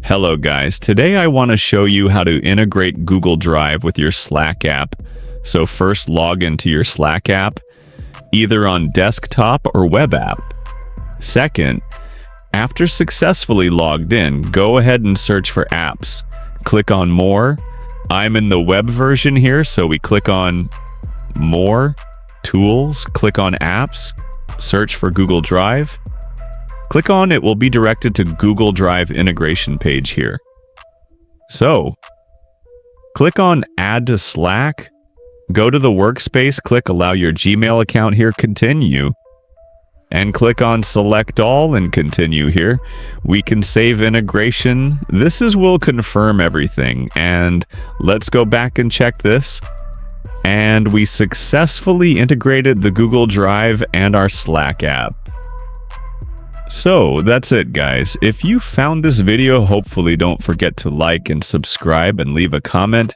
Hello guys, today I want to show you how to integrate Google Drive with your Slack app. So first log into your Slack app, either on desktop or web app. Second, after successfully logged in, go ahead and search for apps. Click on More. I'm in the web version here, so we click on More, Tools, click on Apps, search for Google Drive. Click on it will be directed to Google Drive integration page here. So, click on Add to Slack, go to the workspace, click Allow your Gmail account here, Continue, and click on Select All and Continue here. We can save integration. This will confirm everything, and let's go back and check this. And we successfully integrated the Google Drive and our Slack app. So that's it guys. If you found this video, hopefully don't forget to like and subscribe and leave a comment.